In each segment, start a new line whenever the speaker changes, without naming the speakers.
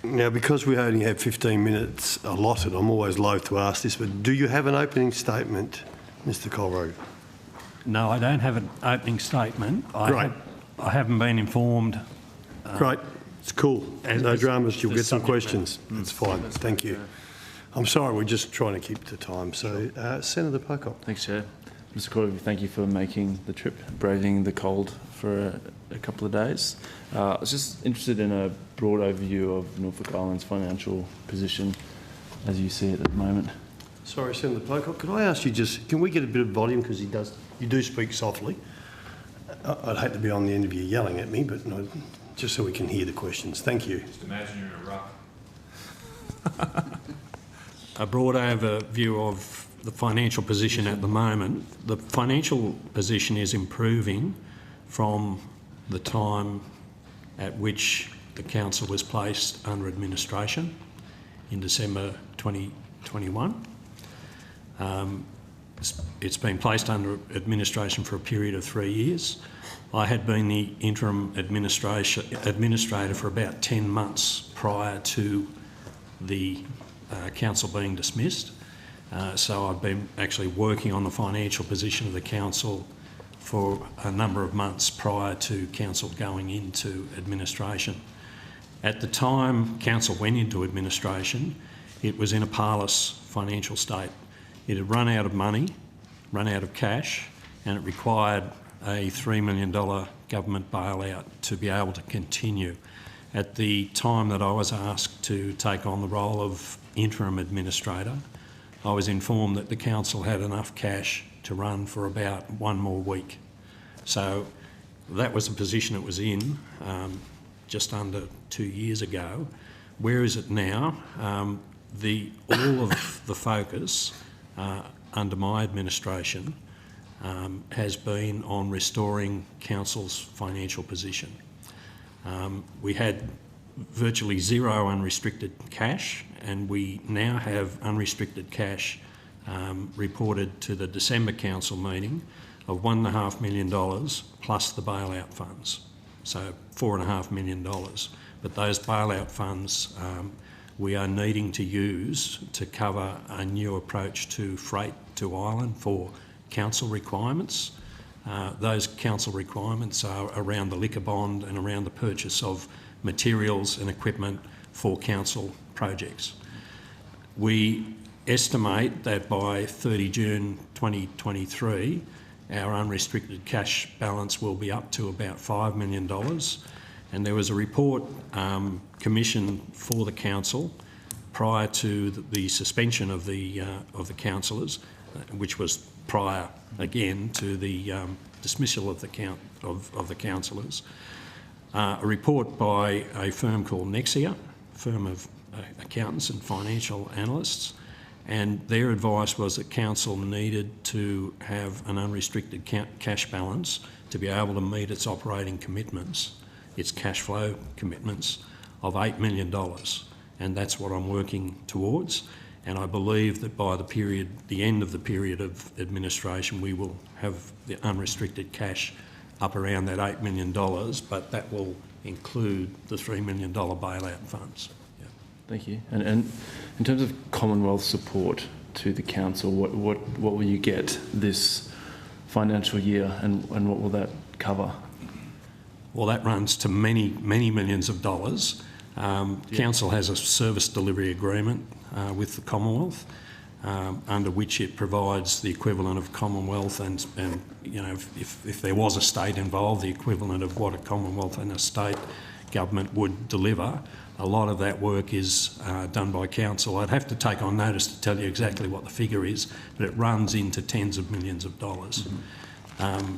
Now, because we only have 15 minutes allotted, I'm always loath to ask this, but do you have an opening statement, Mr. Colrogue?
No, I don't have an opening statement.
Great.
I haven't been informed.
Great. It's cool. No dramas. You'll get some questions.
That's
fine. Thank you. I'm sorry, we're just trying to keep to time. So, Senator Pocock.
Thanks, Chair. Mr. Corby, thank you for making the trip, braving the cold for a couple of days. I was just interested in a broad overview of Norfolk Island's financial position as you see it at the moment.
Sorry, Senator Pocock, could I ask you can we get a bit of volume, because you do speak softly. I'd hate to be on the end of you yelling at me, but no, just so we can hear the questions. Thank you.
Just imagine you're in a ruck.
A broad overview of the financial position at the moment. The financial position is improving from the time at which the council was placed under administration in December 2021. It's been placed under administration for a period of 3 years. I had been the interim administrator for about 10 months prior to the council being dismissed. So I've been actually working on the financial position of the council for a number of months prior to council going into administration. At the time council went into administration, it was in a parlous financial state. It had run out of money, run out of cash, and it required a $3 million government bailout to be able to continue. At the time that I was asked to take on the role of interim administrator, I was informed that the council had enough cash to run for about 1 more week. So that was the position it was in just under 2 years ago. Where is it now? All of the focus under my administration has been on restoring council's financial position. We had virtually zero unrestricted cash, and we now have unrestricted cash reported to the December council meeting of $1.5 million plus the bailout funds, so $4.5 million. But those bailout funds we are needing to use to cover a new approach to freight to Ireland for council requirements. Those council requirements are around the liquor bond and around the purchase of materials and equipment for council projects. We estimate that by 30 June 2023, our unrestricted cash balance will be up to about $5 million. And there was a report commissioned for the council prior to the suspension of the councillors, which was prior again to the dismissal of the councillors. A report by a firm called Nexia, a firm of accountants and financial analysts, and their advice was that council needed to have an unrestricted cash balance to be able to meet its operating commitments, its cash flow commitments of $8 million, and that's what I'm working towards. And I believe that by the end of the period of administration, we will have the unrestricted cash up around that $8 million, but that will include the $3 million bailout funds. Yeah.
Thank you. And in terms of Commonwealth support to the council, what will you get this financial year, and what will that cover?
Well, that runs to many millions of dollars. Council has a service delivery agreement with the Commonwealth, under which it provides the equivalent of Commonwealth and you know, if there was a state involved, the equivalent of what a Commonwealth and a state government would deliver. A lot of that work is done by council. I'd have to take on notice to tell you exactly what the figure is, but it runs into tens of millions of dollars. Mm-hmm.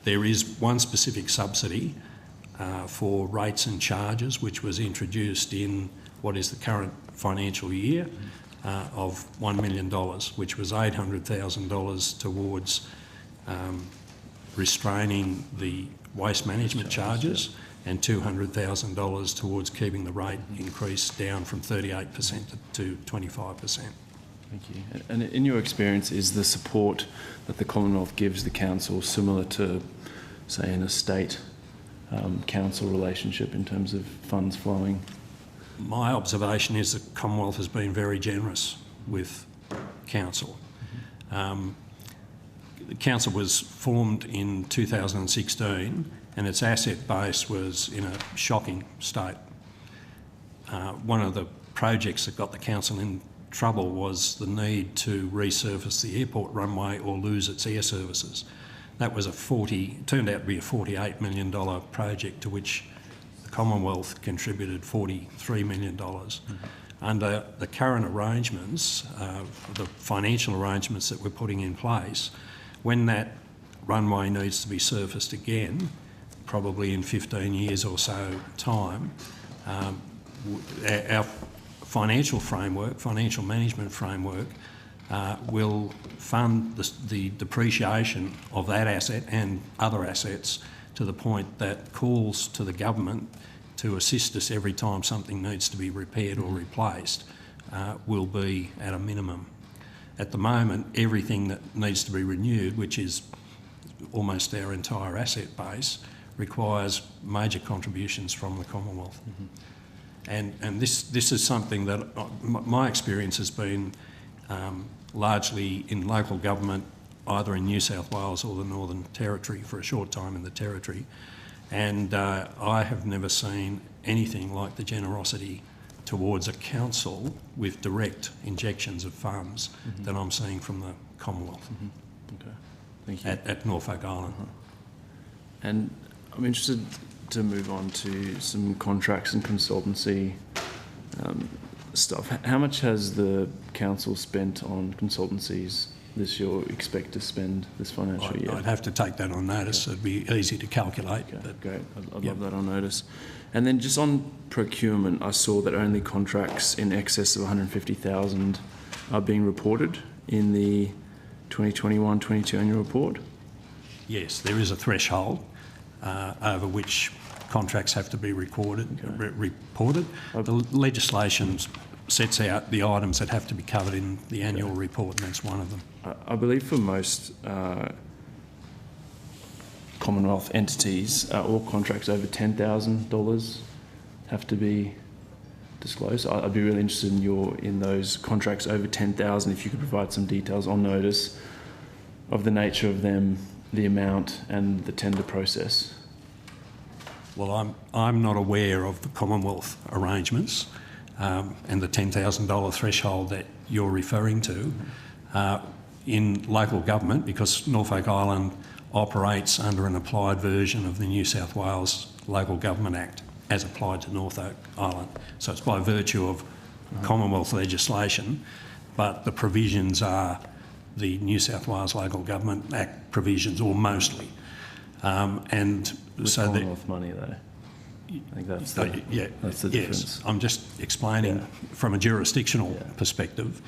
There is one specific subsidy for rates and charges, which was introduced in what is the current financial year, of $1 million, which was $800,000 towards restraining the waste management charges and $200,000 towards keeping the rate increase down from 38% to 25%.
Thank you. And in your experience, is the support that the Commonwealth gives the council similar to, say, an estate council relationship in terms of funds flowing?
my observation is the Commonwealth has been very generous with council. The council was formed in 2016 and its asset base was in a shocking state. One of the projects that got the council in trouble was the need to resurface the airport runway or lose its air services. That was turned out to be a $48 million project to which the Commonwealth contributed $43 million. Under the current arrangements, the financial arrangements that we're putting in place, when that runway needs to be surfaced again, probably in 15 years or so time, our financial management framework will fund the depreciation of that asset and other assets to the point that calls to the government to assist us every time something needs to be repaired or replaced will be at a minimum. At the moment, everything that needs to be renewed, which is almost our entire asset base, requires major contributions from the Commonwealth. And this is something that my experience has been largely in local government, either in New South Wales or the Northern Territory, for a short time in the Territory. And I have never seen anything like the generosity towards a council with direct injections of funds that I'm seeing from the Commonwealth.
Okay, thank you.
At Norfolk Island.
And I'm interested to move on to some contracts and consultancy stuff. How much has the council spent on consultancies this year, or expect to spend this financial year?
I'd have to take that on notice. It'd be easy to calculate.
Okay,
But
great. I'd love that on notice. And then just on procurement, I saw that only contracts in excess of 150,000 are being reported in the 2021-22 annual report.
yes, there is a threshold over which contracts have to be reported. The legislation sets out the items that have to be covered in the annual report, and that's one of them.
I believe for most Commonwealth entities, all contracts over $10,000 have to be disclosed. I'd be really interested in those contracts over 10,000. If you could provide some details on notice of the nature of them, the amount, and the tender process.
Well, I'm not aware of the Commonwealth arrangements and the $10,000 threshold that you're referring to. In local government, because Norfolk Island operates under an applied version of the New South Wales Local Government Act as applied to Norfolk Island. So it's by virtue of Commonwealth legislation, but the provisions are the New South Wales Local Government Act provisions, or mostly. And
With
so
Commonwealth money, though. I think that's the difference.
Yes, I'm just explaining from a jurisdictional perspective.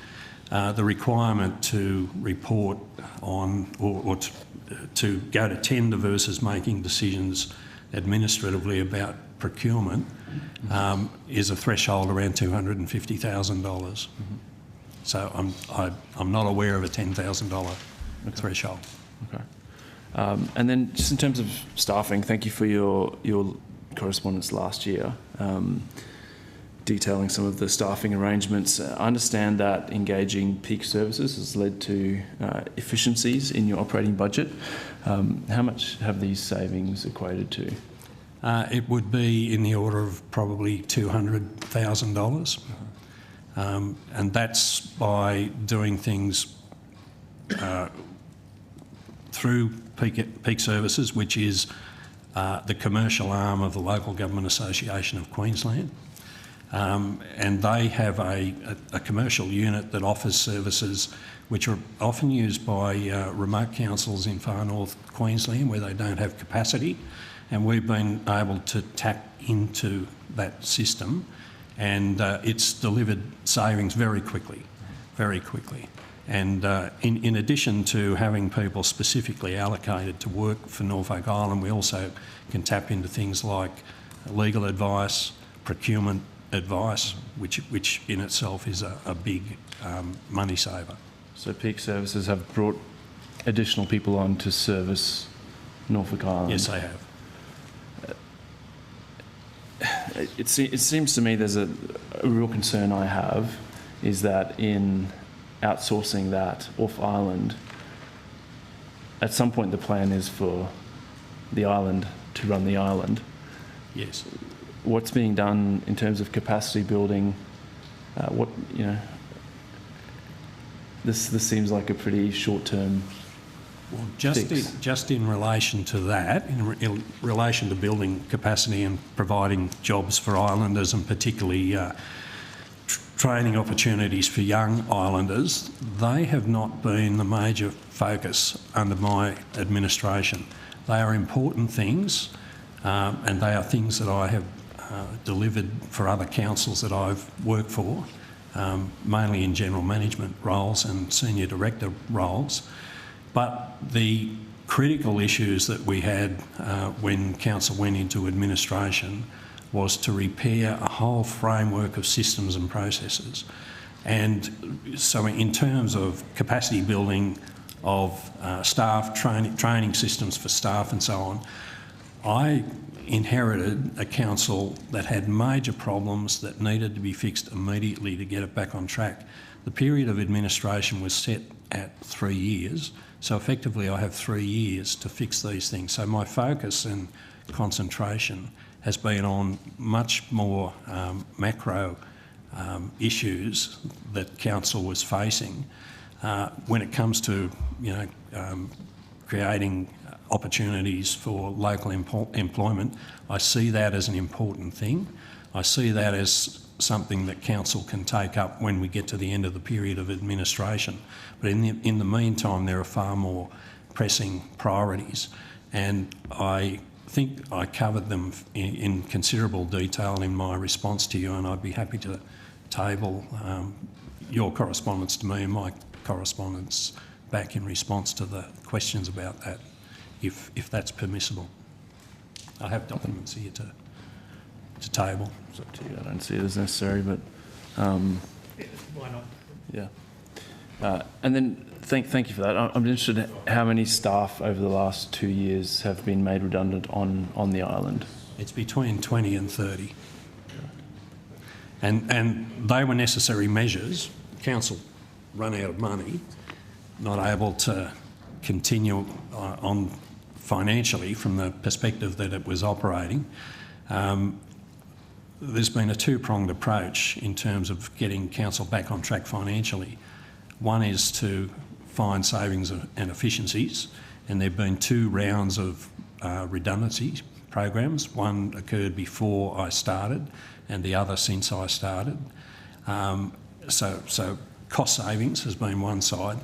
The requirement to report on or to go to tender versus making decisions administratively about procurement is a threshold around $250,000. So I'm not aware of a $10,000 threshold.
Okay. And then just in terms of staffing, thank you for your correspondence last year, detailing some of the staffing arrangements. I understand that engaging peak services has led to efficiencies in your operating budget. How much have these savings equated to?
It would be in the order of probably $200,000. And that's by doing things through peak services, which is the commercial arm of the Local Government Association of Queensland. And they have a commercial unit that offers services which are often used by remote councils in far north Queensland where they don't have capacity. And we've been able to tap into that system, and it's delivered savings very quickly. And in addition to having people specifically allocated to work for Norfolk Island, we also can tap into things like legal advice, procurement advice, which in itself is a big money saver.
So peak services have brought additional people on to service Norfolk Island?
Yes, they have.
It seems to me there's a real concern I have is that in outsourcing that off island, at some point the plan is for the island to run the island.
Yes.
What's being done in terms of capacity building? This seems like a pretty short-term
Well,
fix.
just in relation to that, in relation to building capacity and providing jobs for islanders, and particularly training opportunities for young islanders, they have not been the major focus under my administration. They are important things, and they are things that I have delivered for other councils that I've worked for, mainly in general management roles and senior director roles. But the critical issues that we had when council went into administration was to repair a whole framework of systems and processes. And so in terms of capacity building of staff, training systems for staff and so on, I inherited a council that had major problems that needed to be fixed immediately to get it back on track. The period of administration was set at 3 years, so effectively I have 3 years to fix these things. So my focus and concentration has been on much more macro issues that council was facing when it comes to creating opportunities for local employment. I see that as an important thing. I see that as something that council can take up when we get to the end of the period of administration. But in the meantime, there are far more pressing priorities, and I think I covered them in considerable detail in my response to you, and I'd be happy to table your correspondence to me and my correspondence back in response to the questions about that, if that's permissible. I have documents here to table.
It's up to you. I don't see it as necessary, but
Why not?
yeah. And then thank you for that. I'm interested in how many staff over the last 2 years have been made redundant on the island.
It's between 20 and 30. And they were necessary measures. Council run out of money, not able to continue on financially from the perspective that it was operating. There's been a two-pronged approach in terms of getting council back on track financially. One is to find savings and efficiencies, and there have been 2 rounds of redundancy programs. One occurred before I started and the other since I started. So cost savings has been one side,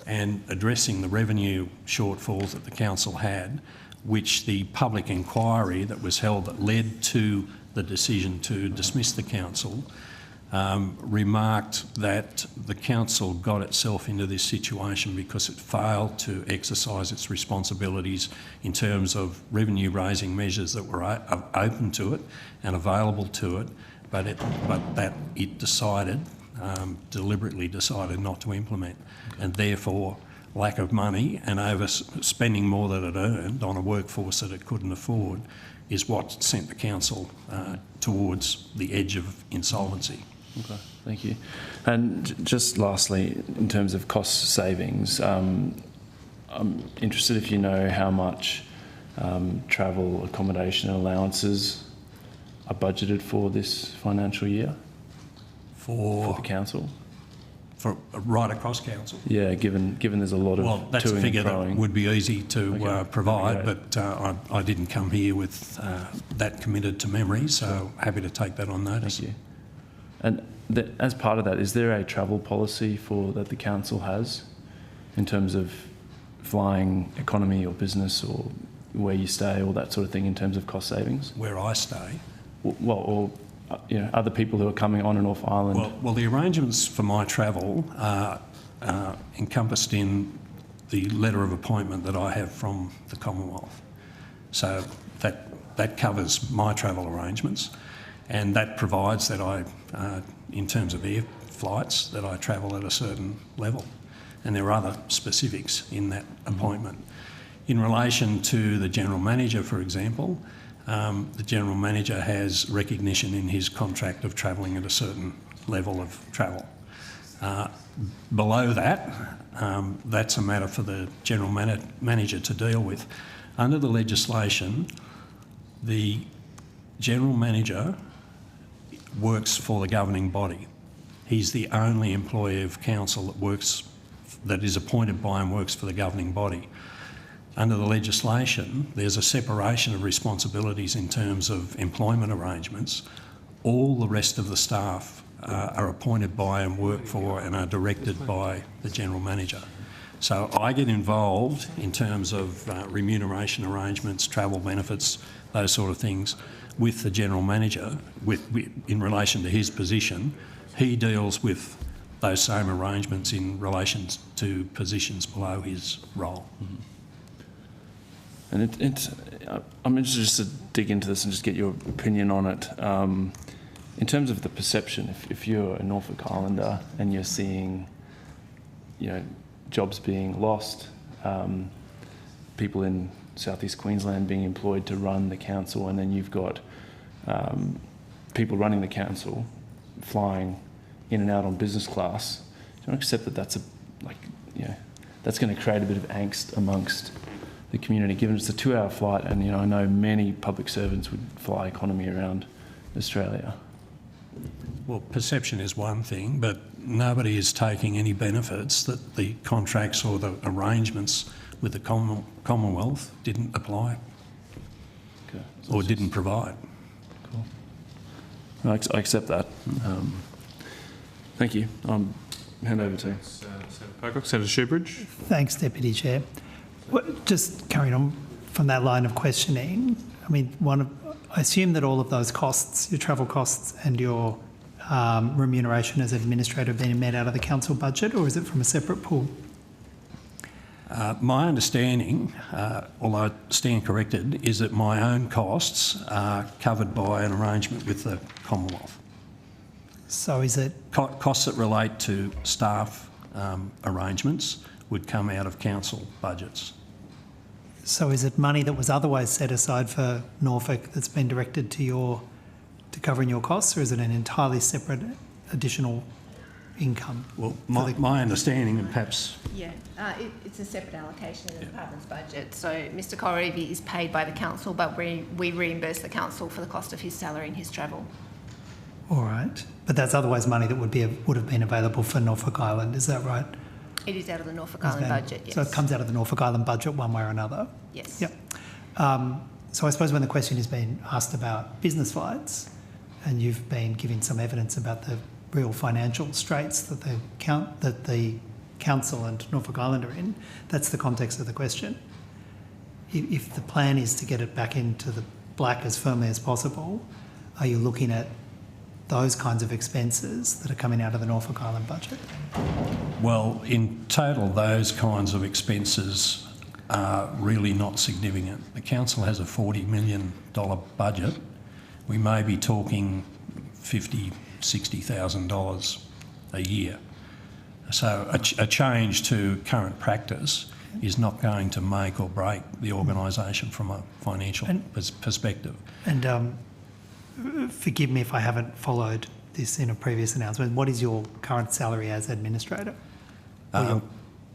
and addressing the revenue shortfalls that the council had, which the public inquiry that was held that led to the decision to dismiss the council remarked that the council got itself into this situation because it failed to exercise its responsibilities in terms of revenue raising measures that were open to it and available to it, but that it decided, deliberately decided not to implement, and therefore lack of money and overspending more than it earned on a workforce that it couldn't afford is what sent the council towards the edge of insolvency.
Okay, thank you. And just lastly, in terms of cost savings, I'm interested if you know how much travel, accommodation and allowances are budgeted for this financial year for the council?
For right across council?
Yeah, given there's a lot of
well, that's a figure that would be easy to provide, but I didn't come here with that committed to memory, so happy to take that on notice.
Thank you. And as part of that, is there a travel policy that the council has in terms of flying economy or business or where you stay, all that sort of thing in terms of cost savings?
Where I stay?
Well, or other people who are coming on and off island?
Well, the arrangements for my travel are encompassed in the letter of appointment that I have from the Commonwealth. So that covers my travel arrangements, and that provides that in terms of air flights, that I travel at a certain level. And there are other specifics in that appointment. In relation to the General Manager, for example, the General Manager has recognition in his contract of travelling at a certain level of travel. Below that, that's a matter for the General Manager to deal with. Under the legislation, the General Manager works for the governing body. He's the only employee of council that is appointed by and works for the governing body. Under the legislation, there's a separation of responsibilities in terms of employment arrangements. All the rest of the staff are appointed by and work for and are directed by the General Manager. So I get involved in terms of remuneration arrangements, travel benefits, those sort of things with the General Manager in relation to his position. He deals with those same arrangements in relation to positions below his role.
Mm-hmm. And I'm interested just to dig into this and just get your opinion on it. In terms of the perception, if you're a Norfolk Islander and you're seeing, jobs being lost, people in southeast Queensland being employed to run the council, and then you've got people running the council flying in and out on business class, do you accept that that's going to create a bit of angst amongst the community, given it's a 2-hour flight, and I know many public servants would fly economy around Australia?
Well, perception is one thing, but nobody is taking any benefits that the contracts or the arrangements with the Commonwealth didn't apply or didn't provide.
Cool. I accept that. Thank you. Hand over to
Senator Pocock. Senator Shoebridge.
Thanks, Deputy Chair. Just carrying on from that line of questioning, I assume that all of those costs, your travel costs and your remuneration as administrator, have been met out of the council budget, or is it from a separate pool?
My understanding, although I stand corrected, is that my own costs are covered by an arrangement with the Commonwealth.
So is it...
Costs that relate to staff arrangements would come out of council budgets.
So is it money that was otherwise set aside for Norfolk that's been directed to covering your costs, or is it an entirely separate additional income?
Well, my understanding, and perhaps...
Yeah, it's a separate allocation in the department's budget. So Mr Colreevy is paid by the council, but we reimburse the council for the cost of his salary and his travel.
All right. But that's otherwise money that would have been available for Norfolk Island, is that right?
It is out of the Norfolk Island budget, yes.
So it comes out of the Norfolk Island budget one way or another?
Yes.
Yep. So I suppose when the question has been asked about business flights, and you've been giving some evidence about the real financial straits that the council and Norfolk Island are in, that's the context of the question. If the plan is to get it back into the black as firmly as possible, are you looking at those kinds of expenses that are coming out of the Norfolk Island budget?
Well, in total, those kinds of expenses are really not significant. The council has a $40 million budget. We may be talking $50,000, $60,000 a year. So a change to current practice is not going to make or break the organisation from a financial perspective.
And forgive me if I haven't followed this in a previous announcement. What is your current salary as administrator? Or your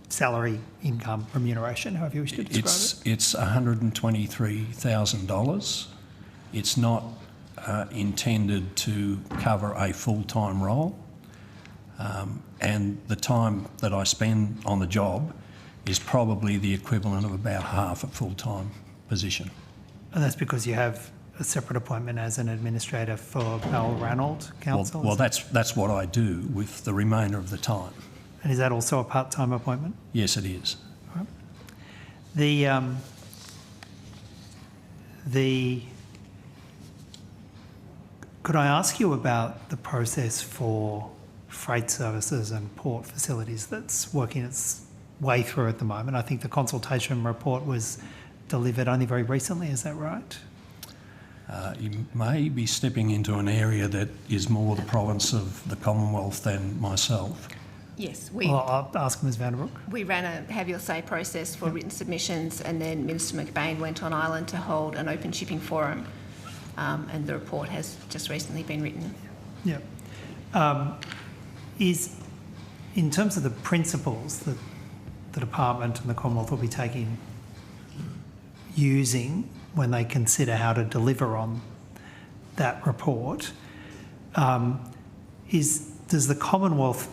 salary, income, remuneration, however you wish to describe it?
It's $123,000. It's not intended to cover a full-time role, and the time that I spend on the job is probably the equivalent of about half a full-time position.
And that's because you have a separate appointment as an administrator for Balranald Council?
Well, that's what I do with the remainder of the time.
And is that also a part-time appointment?
Yes, it is.
Right. Could I ask you about the process for freight services and port facilities that's working its way through at the moment? I think the consultation report was delivered only very recently, is that right?
You may be stepping into an area that is more the province of the Commonwealth than myself.
Yes,
Well, I'll ask Ms Vanderbroek.
we ran a have your say process for written submissions, and then Minister McBain went on island to hold an open shipping forum and the report has just recently been written.
Yeah. Is, in terms of the principles that the department and the Commonwealth will be using when they consider how to deliver on that report, does the Commonwealth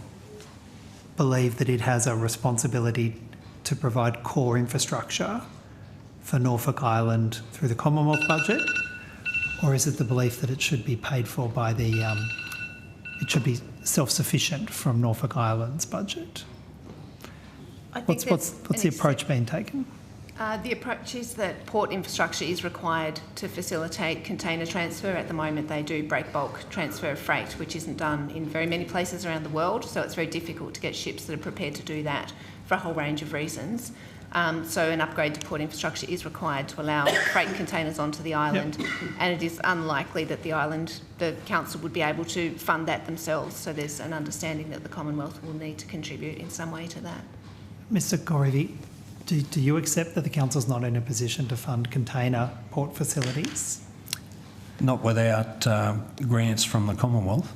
believe that it has a responsibility to provide core infrastructure for Norfolk Island through the Commonwealth budget, or is it the belief that it should be paid for by it should be self-sufficient from Norfolk Island's budget?
I think
What's the approach being taken?
The approach is that port infrastructure is required to facilitate container transfer. At the moment, they do break bulk transfer of freight, which isn't done in very many places around the world, so it's very difficult to get ships that are prepared to do that for a whole range of reasons. So an upgrade to port infrastructure is required to allow freight containers onto the island, and it is unlikely that the council would be able to fund that themselves, so there's an understanding that the Commonwealth will need to contribute in some way to that.
Mr Corrivi, do you accept that the council's not in a position to fund container port facilities?
Not without grants from the Commonwealth.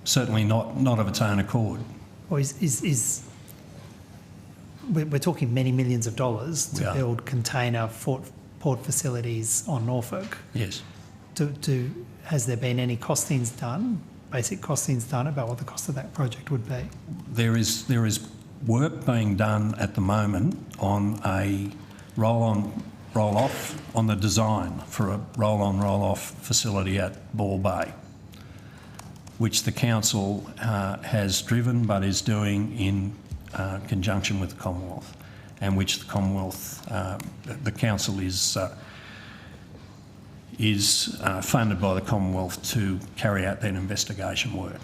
Certainly not of its own accord.
Or we're talking many millions of dollars to build container port facilities on Norfolk.
Yes.
Has there been any costings done, basic costings done about what the cost of that project would be?
There is work being done at the moment on a roll-on, roll-off, on the design for a roll-on, roll-off facility at Ball Bay, which the council has driven but is doing in conjunction with the Commonwealth, and which the Commonwealth, the council is funded by the Commonwealth to carry out that investigation work.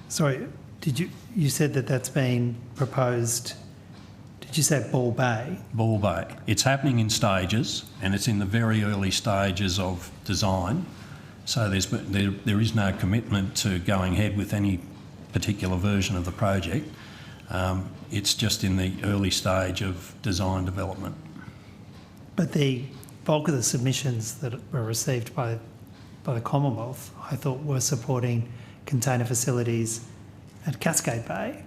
Sorry, you said that's been proposed, did you say Ball Bay?
Ball Bay. It's happening in stages, and it's in the very early stages of design, so there is no commitment to going ahead with any particular version of the project. It's just in the early stage of design development.
But the bulk of the submissions that were received by the Commonwealth, I thought, were supporting container facilities at Cascade Bay.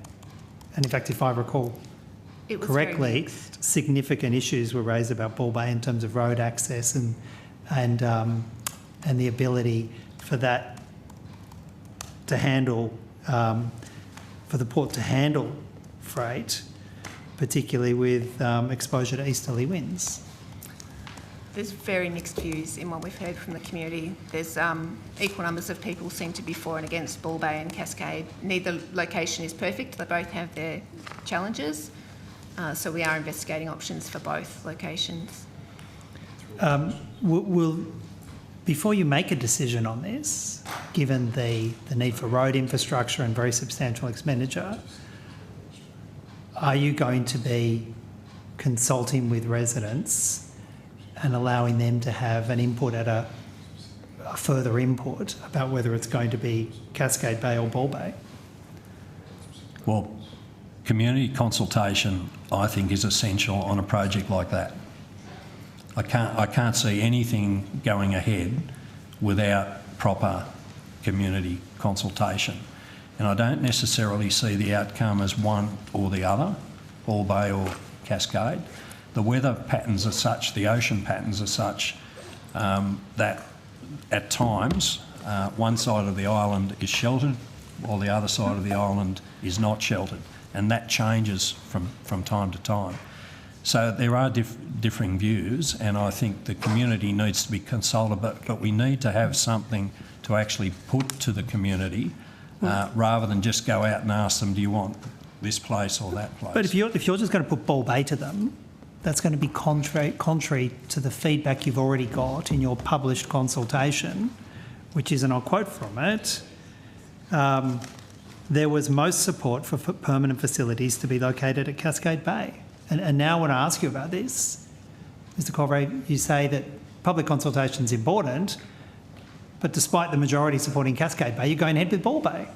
And in fact, if I recall correctly, significant issues were raised about Ball Bay in terms of road access and the ability for that to handle, for the port to handle freight, particularly with exposure to easterly winds.
There's very mixed views in what we've heard from the community. There's equal numbers of people seem to be for and against Ball Bay and Cascade. Neither location is perfect. They both have their challenges. So we are investigating options for both locations. Before you make a decision on this, given the need for road infrastructure and very substantial expenditure, are you going to be consulting with residents and allowing them to have an input at a further input about whether it's going to be Cascade Bay or Ball Bay?
Well, community consultation, I think, is essential on a project like that. I can't see anything going ahead without proper community consultation. And I don't necessarily see the outcome as one or the other, Ball Bay or Cascade. The weather patterns are such, the ocean patterns are such that at times one side of the island is sheltered while the other side of the island is not sheltered, and that changes from time to time. So there are differing views, and I think the community needs to be consulted, but we need to have something to actually put to the community rather than just go out and ask them, do you want this place or that place?
But if you're just going to put Ball Bay to them, that's going to be contrary to the feedback you've already got in your published consultation, which is, and I'll quote from it, there was most support for permanent facilities to be located at Cascade Bay. And now when I ask you about this, Mr Colray, you say that public consultation is important, but despite the majority supporting Cascade Bay, you're going ahead with Ball Bay.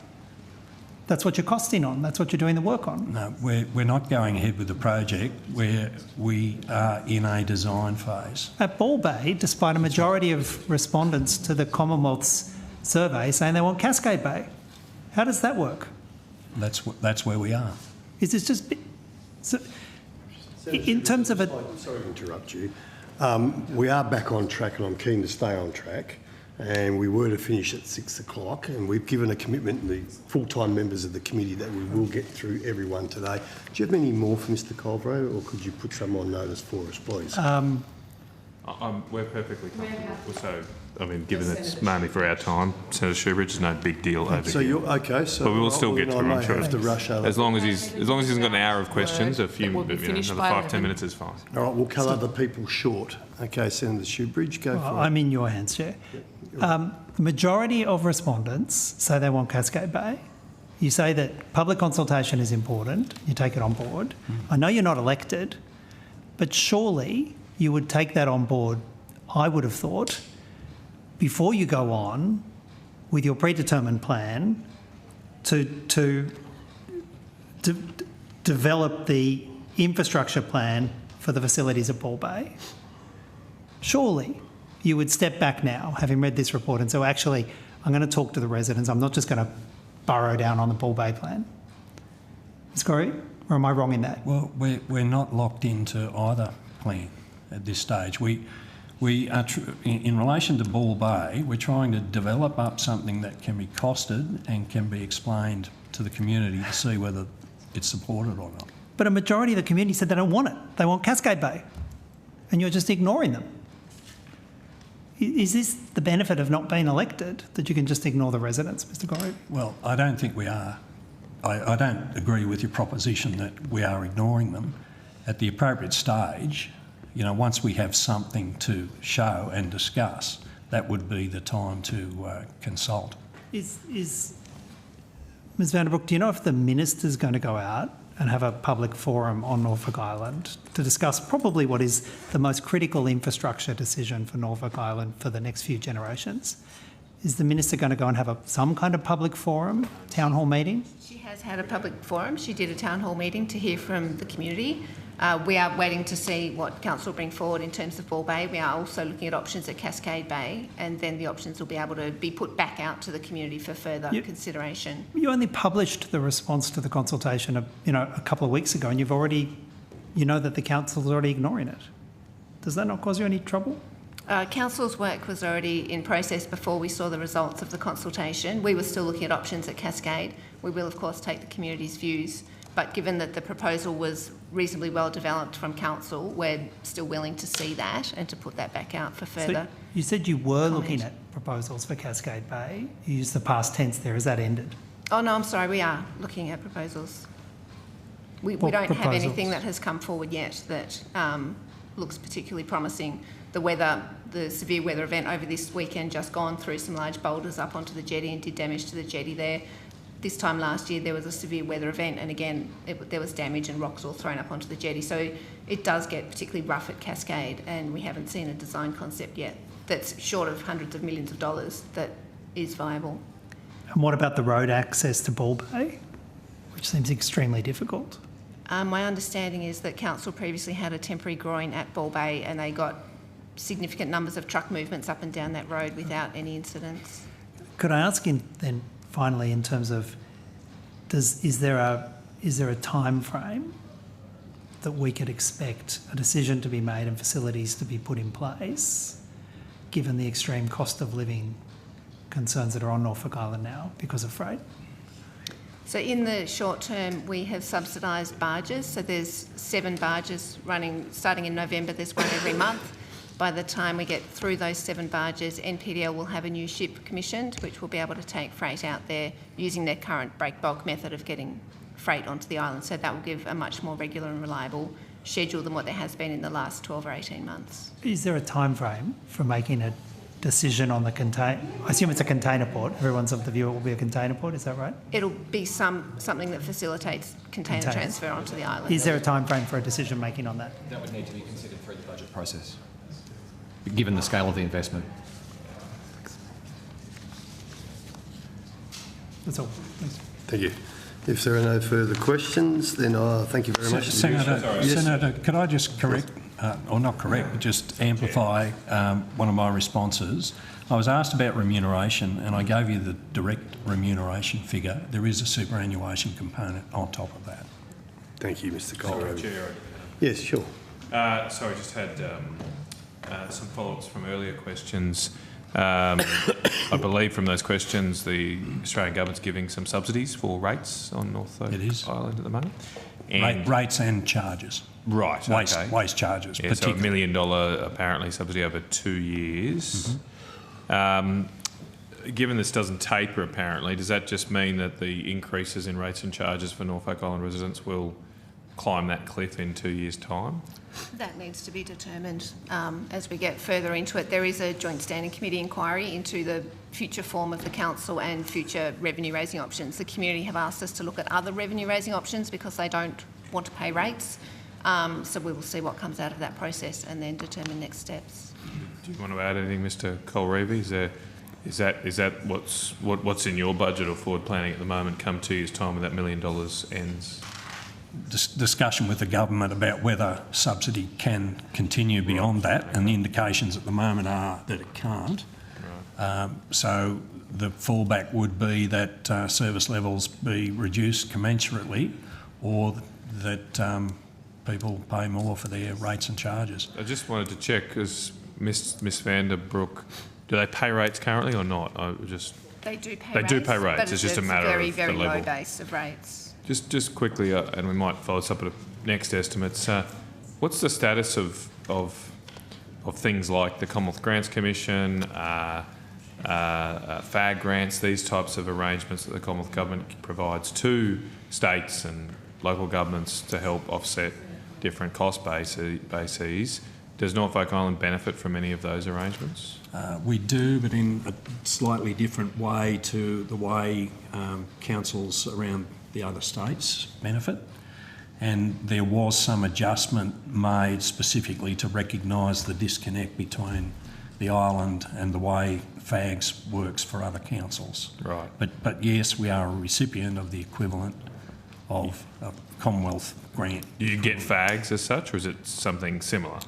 That's what you're costing on. That's what you're doing the work on.
No, we're not going ahead with the project. We are in a design phase.
At Ball Bay, despite a majority of respondents to the Commonwealth's survey saying they want Cascade Bay. How does that work?
That's where we are.
Is this just... So, in terms of a...
Sorry to interrupt you. We are back on track, and I'm keen to stay on track. And we were to finish at 6 o'clock, and we've given a commitment to the full-time members of the committee that we will get through everyone today. Do you have any more for Mr Culver, or could you put some on notice for us, please?
We're perfectly comfortable. So, I mean, given it's mainly for our time, Senator Shoebridge, is no big deal over
So
here.
you're okay. So
But we will still get through, I'm sure.
Have to rush over.
As long as he's got an hour of questions, a few,
Will be
another
finished by
5-10
11.
minutes is fine.
All right, we'll cut other people short. Okay, Senator Shoebridge, go for it.
I'm in your hands, Chair. The majority of respondents say they want Cascade Bay. You say that public consultation is important. You take it on board. I know you're not elected, but surely you would take that on board, I would have thought, before you go on with your predetermined plan to develop the infrastructure plan for the facilities at Ball Bay. Surely you would step back now, having read this report, and say, well, actually, I'm going to talk to the residents. I'm not just going to burrow down on the Ball Bay plan. Ms. Corey, or am I wrong in that?
Well, we're not locked into either plan at this stage. We are, in relation to Ball Bay, we're trying to develop up something that can be costed and can be explained to the community to see whether it's supported or not.
But a majority of the community said they don't want it. They want Cascade Bay. And you're just ignoring them. Is this the benefit of not being elected, that you can just ignore the residents, Mr Corey?
Well, I don't think we are. I don't agree with your proposition that we are ignoring them. At the appropriate stage, once we have something to show and discuss, that would be the time to consult.
Is Ms Vanderbroek, do you know if the minister's going to go out and have a public forum on Norfolk Island to discuss probably what is the most critical infrastructure decision for Norfolk Island for the next few generations? Is the minister going to go and have some kind of public forum, town hall meeting?
She has had a public forum. She did a town hall meeting to hear from the community. We are waiting to see what council will bring forward in terms of Ball Bay. We are also looking at options at Cascade Bay, and then the options will be able to be put back out to the community for further consideration.
You only published the response to the consultation, a couple of weeks ago, and you've already, that the council's already ignoring it. Does that not cause you any trouble?
Council's work was already in process before we saw the results of the consultation. We were still looking at options at Cascade. We will, of course, take the community's views. But given that the proposal was reasonably well developed from council, we're still willing to see that and to put that back out for further.
So you said you were looking at proposals for Cascade Bay. You used the past tense there. Has that ended?
Oh, no, I'm sorry. We are looking at proposals. We don't have anything that has come forward yet that looks particularly promising. The severe weather event over this weekend just gone threw some large boulders up onto the jetty and did damage to the jetty there. This time last year there was a severe weather event, and again there was damage and rocks all thrown up onto the jetty. So it does get particularly rough at Cascade, and we haven't seen a design concept yet that's short of hundreds of millions of dollars that is viable.
And what about the road access to Ball Bay, which seems extremely difficult?
My understanding is that council previously had a temporary groin at Ball Bay, and they got significant numbers of truck movements up and down that road without any incidents.
Could I ask then finally, in terms of, is there a time frame that we could expect a decision to be made and facilities to be put in place, given the extreme cost of living concerns that are on Norfolk Island now because of freight?
So in the short term, we have subsidised barges. So there's 7 barges running, starting in November, there's one every month. By the time we get through those 7 barges, NPDL will have a new ship commissioned, which will be able to take freight out there using their current break bulk method of getting freight onto the island. So that will give a much more regular and reliable schedule than what there has been in the last 12 or 18 months.
Is there a time frame for making a decision on the container? I assume it's a container port. Everyone's of the view it will be a container port, is that right?
It'll be something that facilitates container transfer onto the island.
Is there a time frame for a decision making on that?
That would need to be considered through the budget process, given the scale of the investment.
That's all. Thanks.
Thank you. If there are no further questions, then thank you very much.
Senator, could I just correct, or not correct, but just amplify one of my responses? I was asked about remuneration and I gave you the direct remuneration figure. There is a superannuation component on top of that.
Thank you, Mr. Cole.
Chair.
Yes, sure.
Sorry, just had some follow-ups from earlier questions. I believe from those questions the Australian government's giving some subsidies for rates on Norfolk Island at the moment. And
Rates and charges.
Right,
Waste charges,
yeah, so $1
particularly.
million apparently subsidy over 2 years. Given this doesn't taper apparently, does that just mean that the increases in rates and charges for Norfolk Island residents will climb that cliff in 2 years' time?
That needs to be determined as we get further into it. There is a joint standing committee inquiry into the future form of the council and future revenue raising options. The community have asked us to look at other revenue raising options because they don't want to pay rates. So we will see what comes out of that process and then determine next steps.
Do you want to add anything, Mr. Colreevy? Is that what's in your budget or forward planning at the moment come 2 years' time when that $1 million ends?
Discussion with the government about whether subsidy can continue beyond that, and the indications at the moment are that it can't. So the fallback would be that service levels be reduced commensurately, or that people pay more for their rates and charges.
I just wanted to check, because Miss Vanderbroek, do they pay rates currently or not?
They do pay rates.
They do pay rates.
But
it's just a matter
very,
of
very
the level.
low base of rates.
Just quickly, and we might follow this up at next estimates. What's the status of things like the Commonwealth Grants Commission, FAG grants, these types of arrangements that the Commonwealth Government provides to states and local governments to help offset different cost bases? Does Norfolk Island benefit from any of those arrangements?
We do, but in a slightly different way to the way councils around the other states benefit. And there was some adjustment made specifically to recognise the disconnect between the island and the way FAGS works for other councils.
Right.
But yes, we are a recipient of the equivalent of a Commonwealth grant.
Do you get FAGs as such, or is it something similar?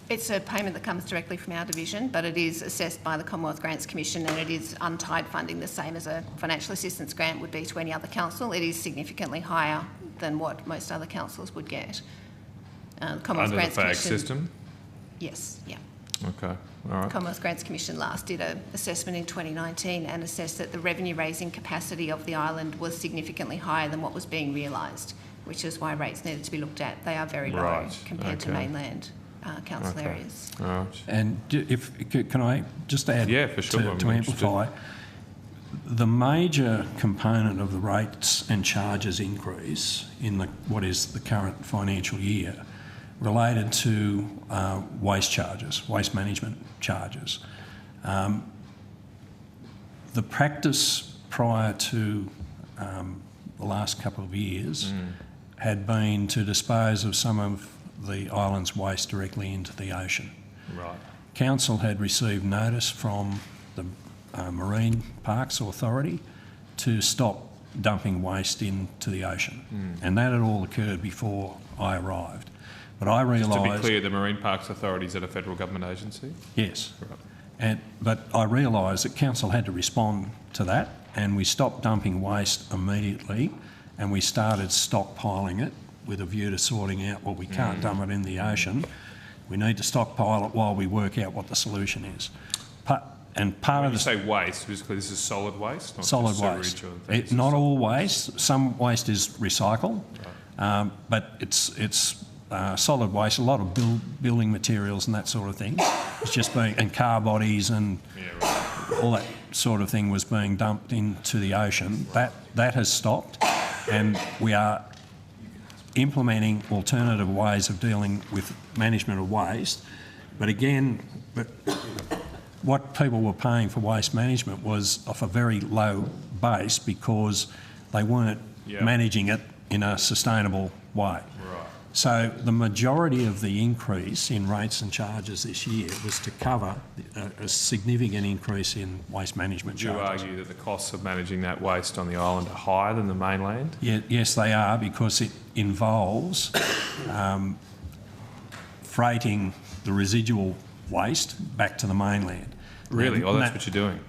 It's a payment that comes directly from our division, but it is assessed by the Commonwealth Grants Commission, and it is untied funding, the same as a financial assistance grant would be to any other council. It is significantly higher than what most other councils would get. Commonwealth
Under
Grants
the FAG
Commission,
system?
Yes, yeah.
Okay, all right.
Commonwealth Grants Commission last did an assessment in 2019 and assessed that the revenue raising capacity of the island was significantly higher than what was being realised, which is why rates needed to be looked at. They are very low compared to mainland council areas.
Right.
And can I just add
for sure,
to amplify, the major component of the rates and charges increase in what is the current financial year related to waste charges, waste management charges. The practice prior to the last couple of years had been to dispose of some of the island's waste directly into the ocean.
Right.
Council had received notice from the Marine Parks Authority to stop dumping waste into the ocean, and that had all occurred before I arrived. But I realised...
Just to be clear, the Marine Parks Authority is a federal government agency?
Yes.
Right.
But I realised that council had to respond to that, and we stopped dumping waste immediately, and we started stockpiling it with a view to sorting out, well, we can't dump it in the ocean. We need to stockpile it while we work out what the solution is. And part
When
of
you
the...
say waste, basically this is solid waste? Not
Solid
just
waste.
sewage or things?
Not all waste. Some waste is recycled, but it's solid waste. A lot of building materials and that sort of thing. It's just being... And car bodies and all that sort of thing was being dumped into the ocean. That has stopped, and we are implementing alternative ways of dealing with management of waste. But again, what people were paying for waste management was off a very low base because they weren't managing it in a sustainable way. So the majority of the increase in rates and charges this year was to cover a significant increase in waste management
Would you
charges.
argue that the costs of managing that waste on the island are higher than the mainland?
Yeah, yes, they are, because it involves freighting the residual waste back to the mainland.
Really?
Now,
Oh, that's what you're doing?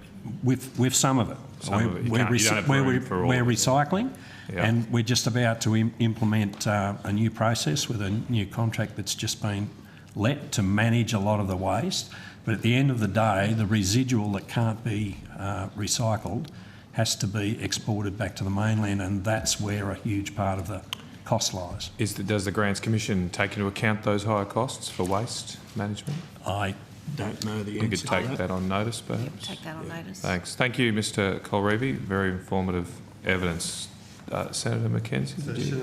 With some of it.
Some of it. You don't have room for all
we're
of it.
recycling,
Yeah.
and we're just about to implement a new process with a new contract that's just been let to manage a lot of the waste. But at the end of the day, the residual that can't be recycled has to be exported back to the mainland, and that's where a huge part of the cost lies.
Does the Grants Commission take into account those higher costs for waste management?
I don't know the
You
answer
could
to
take
that.
that on notice, perhaps?
Take that on notice.
Thanks. Thank you, Mr. Colreevy. Very informative evidence. Senator McKenzie, did you?